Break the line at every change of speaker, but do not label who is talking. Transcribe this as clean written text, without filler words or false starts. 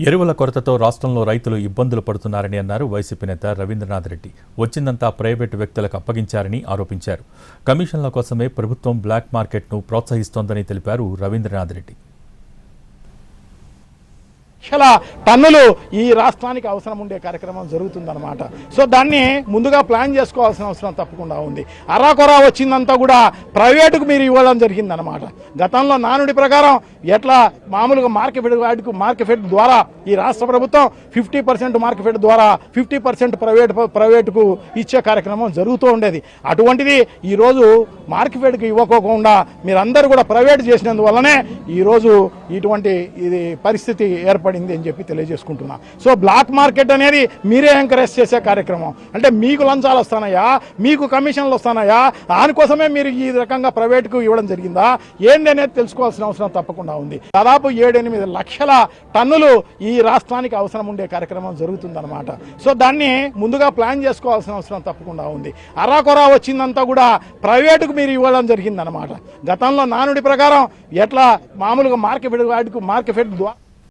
ఎరువుల కొరతతో రాష్ట్రంలో రైతులు ఇబ్బందులు పడుతున్నారని అన్నారు వైసీపీ నేత రవీంద్రనాథ్ రెడ్డి. వచ్చిందంతా ప్రైవేటు వ్యక్తులకు అప్పగించారని ఆరోపించారు. కమిషన్ల కోసమే ప్రభుత్వం బ్లాక్ మార్కెట్ను ప్రోత్సహిస్తోందని తెలిపారు రవీంద్రనాథ్ రెడ్డి.
లక్షల టన్నులు ఈ రాష్ట్రానికి అవసరం ఉండే కార్యక్రమం జరుగుతుందన్నమాట. సో దాన్ని ముందుగా ప్లాన్ చేసుకోవాల్సిన అవసరం తప్పకుండా ఉంది. అరాకొరా వచ్చిందంతా కూడా ప్రైవేటుకు మీరు ఇవ్వడం జరిగిందనమాట. గతంలో నానుడి ప్రకారం ఎట్లా మామూలుగా మార్కెట్ ద్వారా ఈ రాష్ట్ర ప్రభుత్వం 50% మార్కెట్ ద్వారా 50% ప్రైవేటుకు ఇచ్చే కార్యక్రమం జరుగుతూ ఉండేది. అటువంటిది ఈరోజు మార్కెట్కి ఇవ్వకోకుండా మీరందరూ కూడా ప్రైవేట్ చేసినందువల్లనే ఈరోజు ఇటువంటి ఇది పరిస్థితి ఏర్పడింది అని చెప్పి తెలియజేసుకుంటున్నా. సో బ్లాక్ మార్కెట్ అనేది మీరే ఎంకరేజ్ చేసే కార్యక్రమం. అంటే మీకు లంచాలు వస్తానయా, మీకు కమిషన్లు వస్తానయా, దానికోసమే మీరు ఈ రకంగా ప్రైవేట్కు ఇవ్వడం జరిగిందా ఏంటి అనేది తెలుసుకోవాల్సిన అవసరం తప్పకుండా ఉంది. దాదాపు 7-8 లక్షల టన్నులు ఈ రాష్ట్రానికి అవసరం ఉండే కార్యక్రమం జరుగుతుందన్నమాట. సో దాన్ని ముందుగా ప్లాన్ చేసుకోవాల్సిన అవసరం తప్పకుండా ఉంది. అరాకొరా వచ్చిందంతా కూడా ప్రైవేటుకు మీరు ఇవ్వడం జరిగిందనమాట. గతంలో నానుడి ప్రకారం ఎట్లా మామూలుగా మార్కెట్ ద్వారా